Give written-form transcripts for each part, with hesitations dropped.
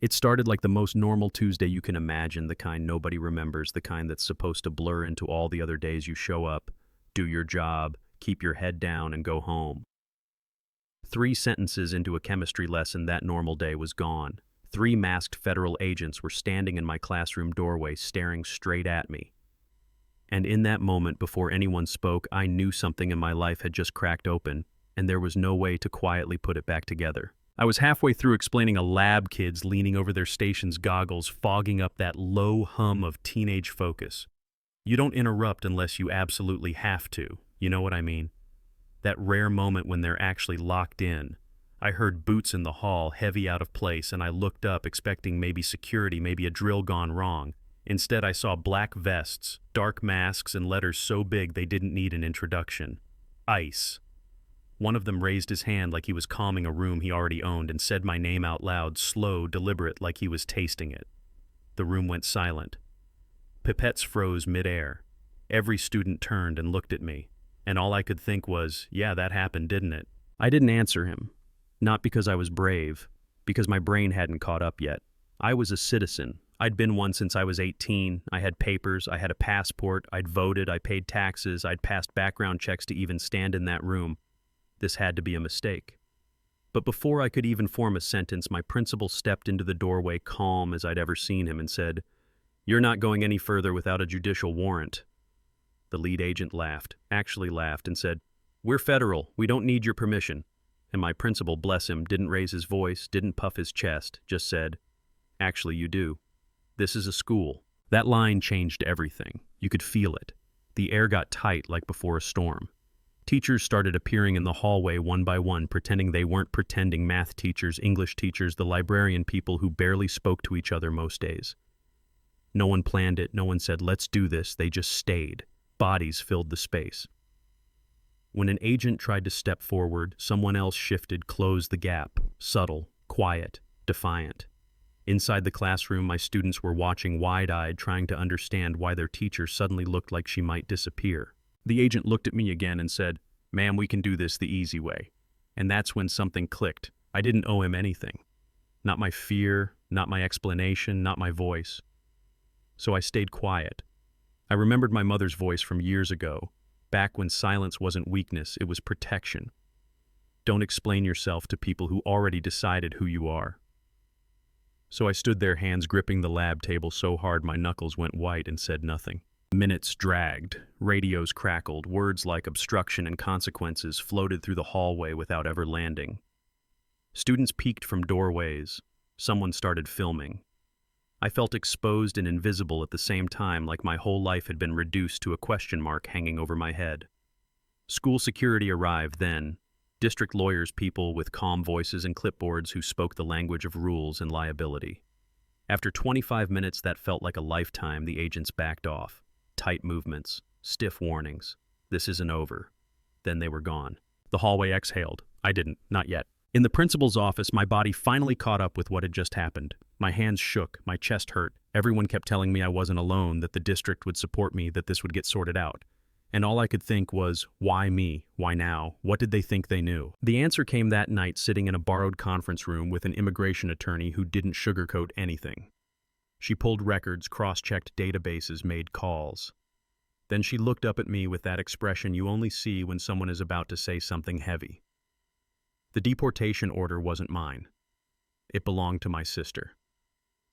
It started like the most normal Tuesday you can imagine, the kind nobody remembers, the kind that's supposed to blur into all the other days you show up, do your job, keep your head down, and go home. 3 sentences into a chemistry lesson, that normal day was gone. 3 masked federal agents were standing in my classroom doorway, staring straight at me. And in that moment, before anyone spoke, I knew something in my life had just cracked open, and there was no way to quietly put it back together. I was halfway through explaining a lab, kids leaning over their station's goggles, fogging up that low hum of teenage focus. You don't interrupt unless you absolutely have to, you know what I mean? That rare moment when they're actually locked in. I heard boots in the hall, heavy out of place, and I looked up expecting maybe security, maybe a drill gone wrong. Instead, I saw black vests, dark masks, and letters so big they didn't need an introduction. ICE. One of them raised his hand like he was calming a room he already owned and said my name out loud, slow, deliberate, like he was tasting it. The room went silent. Pipettes froze midair. Every student turned and looked at me, and all I could think was, yeah, that happened, didn't it? I didn't answer him. Not because I was brave, because my brain hadn't caught up yet. I was a citizen. I'd been one since I was 18. I had papers, I had a passport, I'd voted, I paid taxes, I'd passed background checks to even stand in that room. This had to be a mistake. But before I could even form a sentence, my principal stepped into the doorway, calm as I'd ever seen him, and said, "You're not going any further without a judicial warrant." The lead agent laughed, actually laughed, and said, "We're federal, we don't need your permission." And my principal, bless him, didn't raise his voice, didn't puff his chest, just said, "Actually, you do. This is a school." That line changed everything. You could feel it. The air got tight like before a storm. Teachers started appearing in the hallway one by one, pretending they weren't pretending. Math teachers, English teachers, the librarian, people who barely spoke to each other most days. No one planned it, no one said, "Let's do this," they just stayed. Bodies filled the space. When an agent tried to step forward, someone else shifted, closed the gap, subtle, quiet, defiant. Inside the classroom, my students were watching wide-eyed, trying to understand why their teacher suddenly looked like she might disappear. The agent looked at me again and said, "Ma'am, we can do this the easy way." And that's when something clicked. I didn't owe him anything. Not my fear, not my explanation, not my voice. So I stayed quiet. I remembered my mother's voice from years ago, back when silence wasn't weakness, it was protection. Don't explain yourself to people who already decided who you are. So I stood there, hands gripping the lab table so hard my knuckles went white, and said nothing. Minutes dragged, radios crackled, words like obstruction and consequences floated through the hallway without ever landing. Students peeked from doorways. Someone started filming. I felt exposed and invisible at the same time, like my whole life had been reduced to a question mark hanging over my head. School security arrived then. District lawyers, people with calm voices and clipboards who spoke the language of rules and liability. After 25 minutes that felt like a lifetime, the agents backed off. Tight movements, stiff warnings. This isn't over. Then they were gone. The hallway exhaled. I didn't, not yet. In the principal's office, my body finally caught up with what had just happened. My hands shook, my chest hurt. Everyone kept telling me I wasn't alone, that the district would support me, that this would get sorted out. And all I could think was, why me? Why now? What did they think they knew? The answer came that night, sitting in a borrowed conference room with an immigration attorney who didn't sugarcoat anything. She pulled records, cross-checked databases, made calls. Then she looked up at me with that expression you only see when someone is about to say something heavy. The deportation order wasn't mine. It belonged to my sister.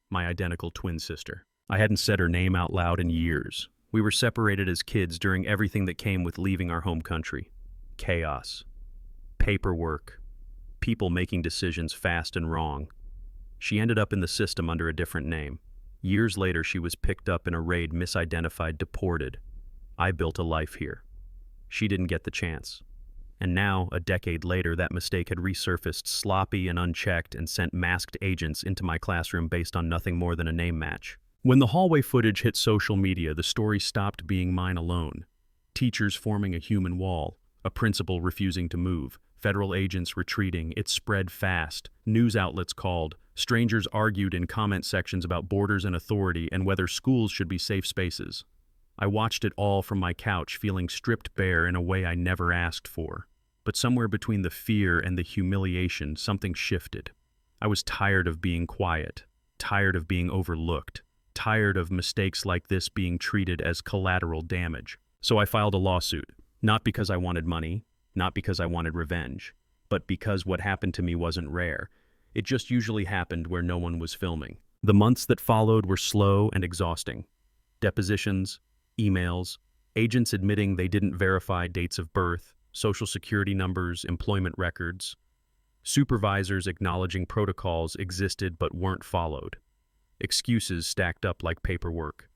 My identical twin sister. I hadn't said her name out loud in years. We were separated as kids during everything that came with leaving our home country. Chaos. Paperwork. People making decisions fast and wrong. She ended up in the system under a different name. Years later, she was picked up in a raid, misidentified, deported. I built a life here. She didn't get the chance. And now, a decade later, that mistake had resurfaced, sloppy and unchecked, and sent masked agents into my classroom based on nothing more than a name match. When the hallway footage hit social media, the story stopped being mine alone. Teachers forming a human wall, a principal refusing to move, federal agents retreating. It spread fast. News outlets called. Strangers argued in comment sections about borders and authority and whether schools should be safe spaces. I watched it all from my couch, feeling stripped bare in a way I never asked for. But somewhere between the fear and the humiliation, something shifted. I was tired of being quiet. tired of being overlooked, tired of mistakes like this being treated as collateral damage. So I filed a lawsuit, not because I wanted money, not because I wanted revenge, but because what happened to me wasn't rare. It just usually happened where no one was filming. The months that followed were slow and exhausting. Depositions, emails, agents admitting they didn't verify dates of birth, social security numbers, employment records, supervisors acknowledging protocols existed but weren't followed, excuses stacked up like paperwork.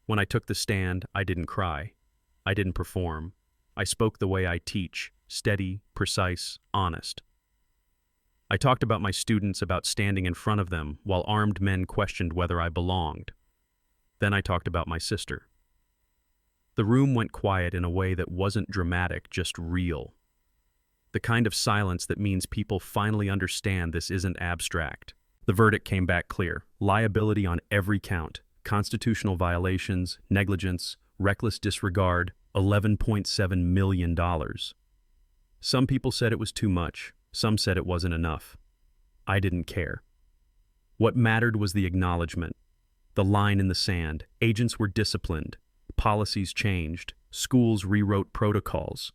When I took the stand, I didn't cry. I didn't perform. I spoke the way I teach, steady, precise, honest. I talked about my students, about standing in front of them while armed men questioned whether I belonged. Then I talked about my sister. The room went quiet in a way that wasn't dramatic, just real. The kind of silence that means people finally understand this isn't abstract. The verdict came back clear. Liability on every count. Constitutional violations, negligence, reckless disregard, $11.7 million. Some people said it was too much. Some said it wasn't enough. I didn't care. What mattered was the acknowledgement, the line in the sand. Agents were disciplined. Policies changed. Schools rewrote protocols.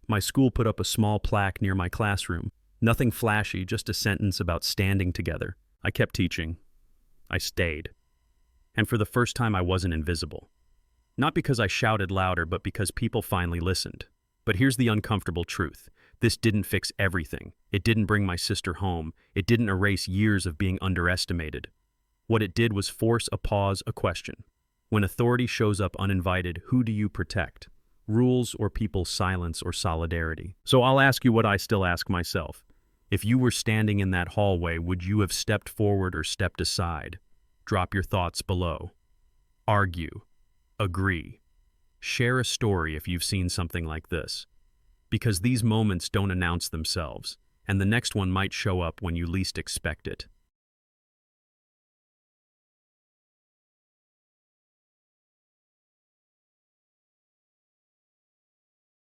My school put up a small plaque near my classroom. Nothing flashy, just a sentence about standing together. I kept teaching. I stayed. And for the first time, I wasn't invisible. Not because I shouted louder, but because people finally listened. But here's the uncomfortable truth. This didn't fix everything. It didn't bring my sister home. It didn't erase years of being underestimated. What it did was force a pause, a question. When authority shows up uninvited, who do you protect? Rules or people's silence or solidarity? So I'll ask you what I still ask myself. If you were standing in that hallway, would you have stepped forward or stepped aside? Drop your thoughts below. Argue. Agree. Share a story if you've seen something like this. Because these moments don't announce themselves, and the next one might show up when you least expect it.